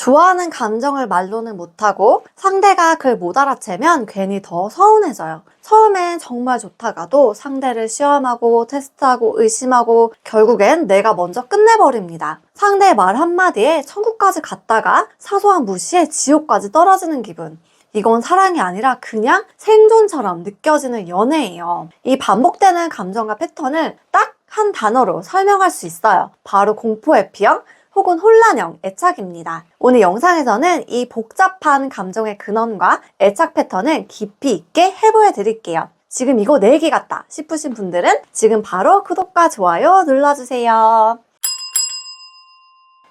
좋아하는 감정을 말로는 못하고 상대가 그걸 못 알아채면 괜히 더 서운해져요. 처음엔 정말 좋다가도 상대를 시험하고 테스트하고 의심하고 결국엔 내가 먼저 끝내버립니다. 상대의 말 한마디에 천국까지 갔다가 사소한 무시에 지옥까지 떨어지는 기분. 이건 사랑이 아니라 그냥 생존처럼 느껴지는 연애예요. 이 반복되는 감정과 패턴을 딱 한 단어로 설명할 수 있어요. 바로 공포회피형 혹은 혼란형 애착입니다. 오늘 영상에서는 이 복잡한 감정의 근원과 애착 패턴을 깊이 있게 해보여 드릴게요. 지금 이거 내 얘기 같다 싶으신 분들은 지금 바로 구독과 좋아요 눌러주세요.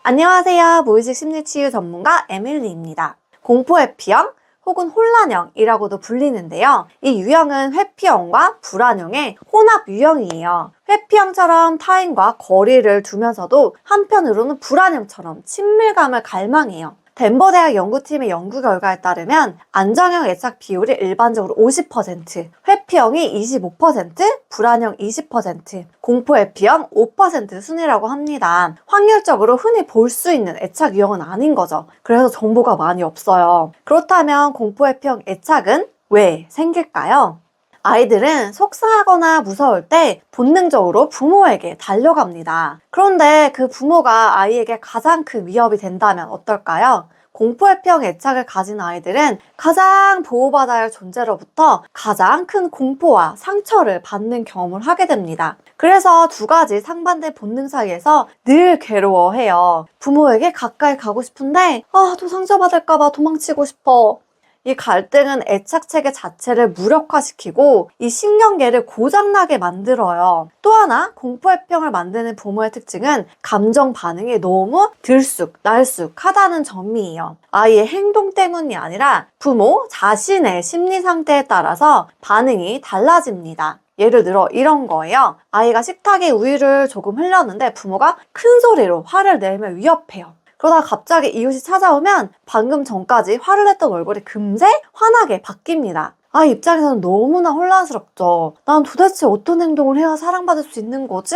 안녕하세요. 무의식 심리치유 전문가 에밀리입니다. 공포회피형 혹은 혼란형이라고도 불리는데요. 이 유형은 회피형과 불안형의 혼합 유형이에요. 회피형처럼 타인과 거리를 두면서도 한편으로는 불안형처럼 친밀감을 갈망해요. 덴버 대학 연구팀의 연구 결과에 따르면 안정형 애착 비율이 일반적으로 50%, 회피형이 25%, 불안형 20%, 공포 회피형 5% 순이라고 합니다. 확률적으로 흔히 볼 수 있는 애착 유형은 아닌 거죠. 그래서 정보가 많이 없어요. 그렇다면 공포 회피형 애착은 왜 생길까요? 아이들은 속상하거나 무서울 때 본능적으로 부모에게 달려갑니다. 그런데 그 부모가 아이에게 가장 큰 위협이 된다면 어떨까요? 공포회피형 애착을 가진 아이들은 가장 보호받아야 할 존재로부터 가장 큰 공포와 상처를 받는 경험을 하게 됩니다. 그래서 두 가지 상반된 본능 사이에서 늘 괴로워해요. 부모에게 가까이 가고 싶은데 또 상처받을까봐 도망치고 싶어. 이 갈등은 애착체계 자체를 무력화시키고 이 신경계를 고장나게 만들어요. 또 하나 공포회피형을 만드는 부모의 특징은 감정 반응이 너무 들쑥날쑥하다는 점이에요. 아이의 행동 때문이 아니라 부모 자신의 심리 상태에 따라서 반응이 달라집니다. 예를 들어 이런 거예요. 아이가 식탁에 우유를 조금 흘렸는데 부모가 큰 소리로 화를 내며 위협해요. 그러다가 갑자기 이웃이 찾아오면 방금 전까지 화를 냈던 얼굴이 금세 환하게 바뀝니다. 아이 입장에서는 너무나 혼란스럽죠. 난 도대체 어떤 행동을 해야 사랑받을 수 있는 거지?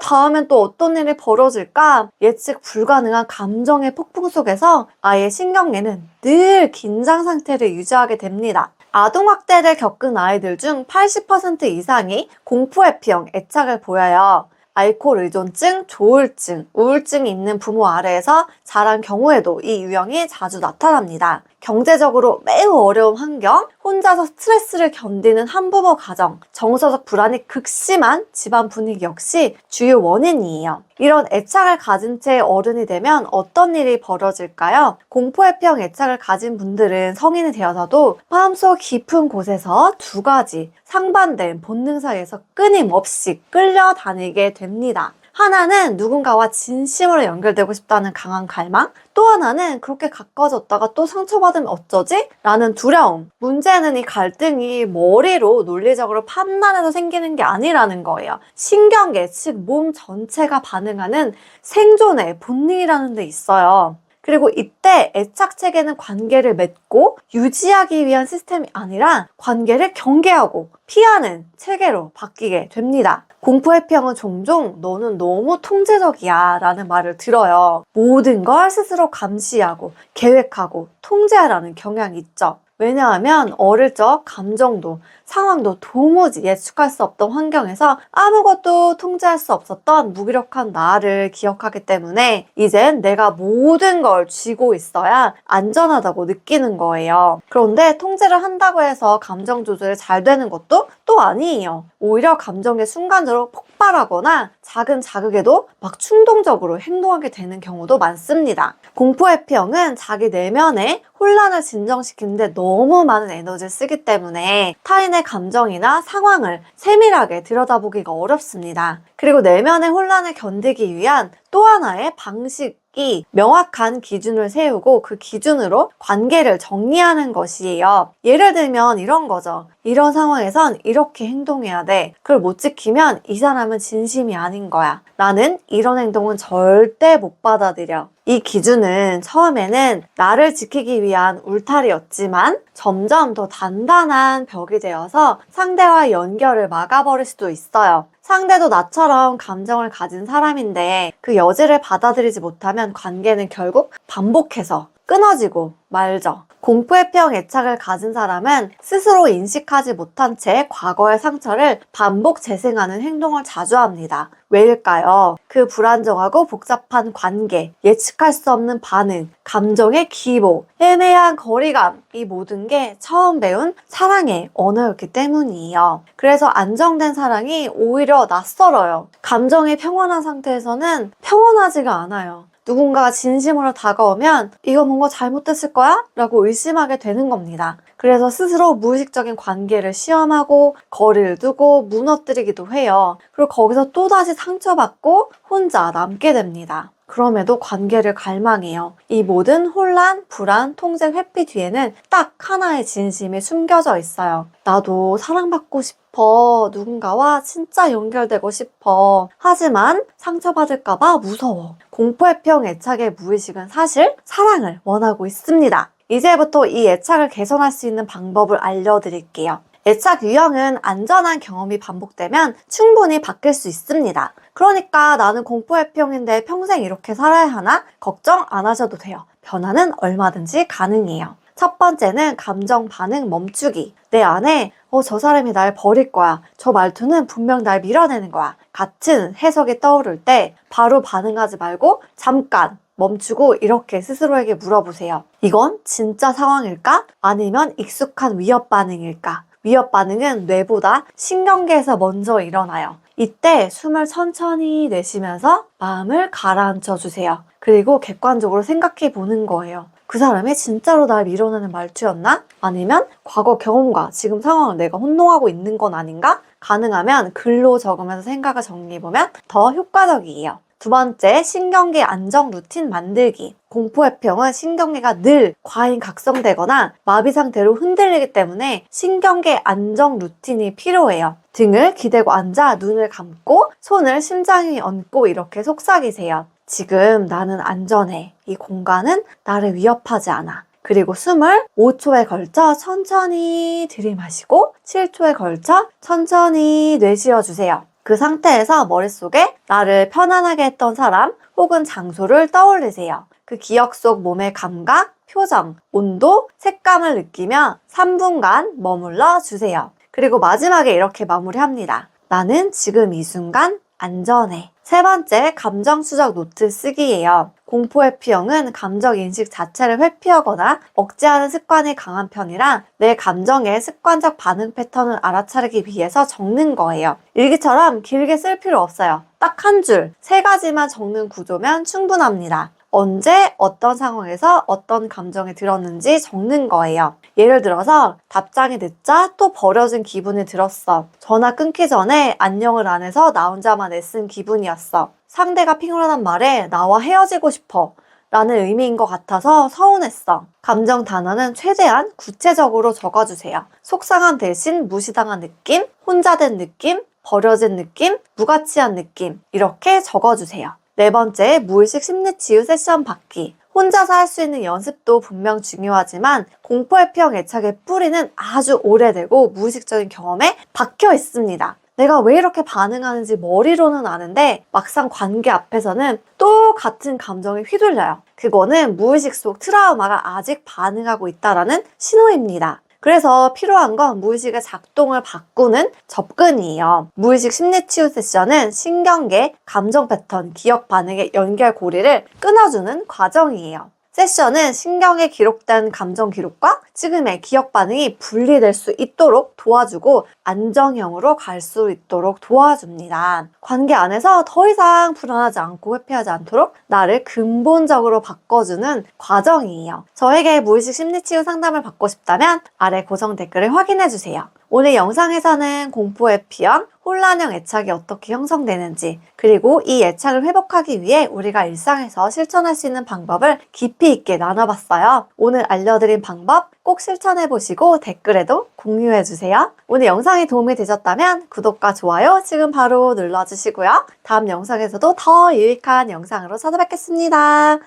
다음엔 또 어떤 일이 벌어질까? 예측 불가능한 감정의 폭풍 속에서 아이의 신경계는 늘 긴장 상태를 유지하게 됩니다. 아동학대를 겪은 아이들 중 80% 이상이 공포회피형 애착을 보여요. 알코올 의존증, 조울증, 우울증이 있는 부모 아래에서 자란 경우에도 이 유형이 자주 나타납니다. 경제적으로 매우 어려운 환경, 혼자서 스트레스를 견디는 한부모 가정, 정서적 불안이 극심한 집안 분위기 역시 주요 원인이에요. 이런 애착을 가진 채 어른이 되면 어떤 일이 벌어질까요? 공포회피형 애착을 가진 분들은 성인이 되어서도 마음속 깊은 곳에서 두 가지 상반된 본능 사이에서 끊임없이 끌려다니게 됩니다. 하나는 누군가와 진심으로 연결되고 싶다는 강한 갈망, 또 하나는 그렇게 가까워졌다가 또 상처받으면 어쩌지? 라는 두려움. 문제는 이 갈등이 머리로 논리적으로 판단해서 생기는 게 아니라는 거예요. 신경계, 즉 몸 전체가 반응하는 생존의 본능이라는 데 있어요. 그리고 이때 애착체계는 관계를 맺고 유지하기 위한 시스템이 아니라 관계를 경계하고 피하는 체계로 바뀌게 됩니다. 공포회피형은 종종 너는 너무 통제적이야 라는 말을 들어요. 모든 걸 스스로 감시하고 계획하고 통제하라는 경향이 있죠. 왜냐하면 어릴 적 감정도 상황도 도무지 예측할 수 없던 환경에서 아무것도 통제할 수 없었던 무기력한 나를 기억하기 때문에 이젠 내가 모든 걸 쥐고 있어야 안전하다고 느끼는 거예요. 그런데 통제를 한다고 해서 감정 조절이 잘 되는 것도 또 아니에요. 오히려 감정이 순간적으로 폭발하거나 작은 자극에도 막 충동적으로 행동하게 되는 경우도 많습니다. 공포회피형은 자기 내면의 혼란을 진정시키는데 너무 많은 에너지를 쓰기 때문에 타인의 감정이나 상황을 세밀하게 들여다보기가 어렵습니다. 그리고 내면의 혼란을 견디기 위한 또 하나의 방식이 명확한 기준을 세우고 그 기준으로 관계를 정리하는 것이에요. 예를 들면 이런 거죠. 이런 상황에선 이렇게 행동해야 돼. 그걸 못 지키면 이 사람은 진심이 아닌 거야. 나는 이런 행동은 절대 못 받아들여. 이 기준은 처음에는 나를 지키기 위한 울타리였지만 점점 더 단단한 벽이 되어서 상대와의 연결을 막아버릴 수도 있어요. 상대도 나처럼 감정을 가진 사람인데 그 여지를 받아들이지 못하면 관계는 결국 반복해서 끊어지고 말죠. 공포회피형 애착을 가진 사람은 스스로 인식하지 못한 채 과거의 상처를 반복 재생하는 행동을 자주 합니다. 왜일까요? 그 불안정하고 복잡한 관계, 예측할 수 없는 반응, 감정의 기복, 애매한 거리감, 이 모든 게 처음 배운 사랑의 언어였기 때문이에요. 그래서 안정된 사랑이 오히려 낯설어요. 감정이 평온한 상태에서는 평온하지가 않아요. 누군가가 진심으로 다가오면 이거 뭔가 잘못됐을 거야? 라고 의심하게 되는 겁니다. 그래서 스스로 무의식적인 관계를 시험하고 거리를 두고 무너뜨리기도 해요. 그리고 거기서 또다시 상처받고 혼자 남게 됩니다. 그럼에도 관계를 갈망해요. 이 모든 혼란, 불안, 통제, 회피 뒤에는 딱 하나의 진심이 숨겨져 있어요. 나도 사랑받고 싶어. 누군가와 진짜 연결되고 싶어. 하지만 상처받을까봐 무서워. 공포회피형 애착의 무의식은 사실 사랑을 원하고 있습니다. 이제부터 이 애착을 개선할 수 있는 방법을 알려드릴게요. 애착 유형은 안전한 경험이 반복되면 충분히 바뀔 수 있습니다. 그러니까 나는 공포회피형인데 평생 이렇게 살아야 하나? 걱정 안 하셔도 돼요. 변화는 얼마든지 가능해요. 첫 번째는 감정 반응 멈추기. 내 안에 저 사람이 날 버릴 거야. 저 말투는 분명 날 밀어내는 거야. 같은 해석이 떠오를 때 바로 반응하지 말고 잠깐 멈추고 이렇게 스스로에게 물어보세요. 이건 진짜 상황일까? 아니면 익숙한 위협 반응일까? 위협 반응은 뇌보다 신경계에서 먼저 일어나요. 이때 숨을 천천히 내쉬면서 마음을 가라앉혀 주세요. 그리고 객관적으로 생각해 보는 거예요. 그 사람이 진짜로 날 밀어내는 말투였나? 아니면 과거 경험과 지금 상황을 내가 혼동하고 있는 건 아닌가? 가능하면 글로 적으면서 생각을 정리해보면 더 효과적이에요. 두 번째, 신경계 안정 루틴 만들기. 공포회피형은 신경계가 늘 과잉 각성되거나 마비 상태로 흔들리기 때문에 신경계 안정 루틴이 필요해요. 등을 기대고 앉아 눈을 감고 손을 심장 위에 얹고 이렇게 속삭이세요. 지금 나는 안전해. 이 공간은 나를 위협하지 않아. 그리고 숨을 5초에 걸쳐 천천히 들이마시고 7초에 걸쳐 천천히 내쉬어주세요. 그 상태에서 머릿속에 나를 편안하게 했던 사람 혹은 장소를 떠올리세요. 그 기억 속 몸의 감각, 표정, 온도, 색감을 느끼며 3분간 머물러 주세요. 그리고 마지막에 이렇게 마무리합니다. 나는 지금 이 순간 안전해. 세 번째, 감정 추적 노트 쓰기예요. 공포회피형은 감정 인식 자체를 회피하거나 억제하는 습관이 강한 편이라 내 감정의 습관적 반응 패턴을 알아차리기 위해서 적는 거예요. 일기처럼 길게 쓸 필요 없어요. 딱 한 줄, 3가지만 적는 구조면 충분합니다. 언제 어떤 상황에서 어떤 감정이 들었는지 적는 거예요. 예를 들어서 답장이 늦자 또 버려진 기분이 들었어. 전화 끊기 전에 안녕을 안 해서 나 혼자만 애쓴 기분이었어. 상대가 피곤하단 말에 나와 헤어지고 싶어 라는 의미인 것 같아서 서운했어. 감정 단어는 최대한 구체적으로 적어주세요. 속상함 대신 무시당한 느낌, 혼자 된 느낌, 버려진 느낌, 무가치한 느낌 이렇게 적어주세요. 네 번째, 무의식 심리치유 세션 받기. 혼자서 할 수 있는 연습도 분명 중요하지만 공포회피형 애착의 뿌리는 아주 오래되고 무의식적인 경험에 박혀 있습니다. 내가 왜 이렇게 반응하는지 머리로는 아는데 막상 관계 앞에서는 또 같은 감정에 휘둘려요. 그거는 무의식 속 트라우마가 아직 반응하고 있다는 신호입니다. 그래서 필요한 건 무의식의 작동을 바꾸는 접근이에요. 무의식 심리치유 세션은 신경계, 감정 패턴, 기억 반응의 연결고리를 끊어주는 과정이에요. 세션은 신경에 기록된 감정 기록과 지금의 기억 반응이 분리될 수 있도록 도와주고 안정형으로 갈 수 있도록 도와줍니다. 관계 안에서 더 이상 불안하지 않고 회피하지 않도록 나를 근본적으로 바꿔주는 과정이에요. 저에게 무의식 심리치유 상담을 받고 싶다면 아래 고정 댓글을 확인해주세요. 오늘 영상에서는 공포회피형, 혼란형 애착이 어떻게 형성되는지 그리고 이 애착을 회복하기 위해 우리가 일상에서 실천할 수 있는 방법을 깊이 있게 나눠봤어요. 오늘 알려드린 방법 꼭 실천해보시고 댓글에도 공유해주세요. 오늘 영상이 도움이 되셨다면 구독과 좋아요 지금 바로 눌러주시고요. 다음 영상에서도 더 유익한 영상으로 찾아뵙겠습니다.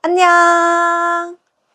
안녕!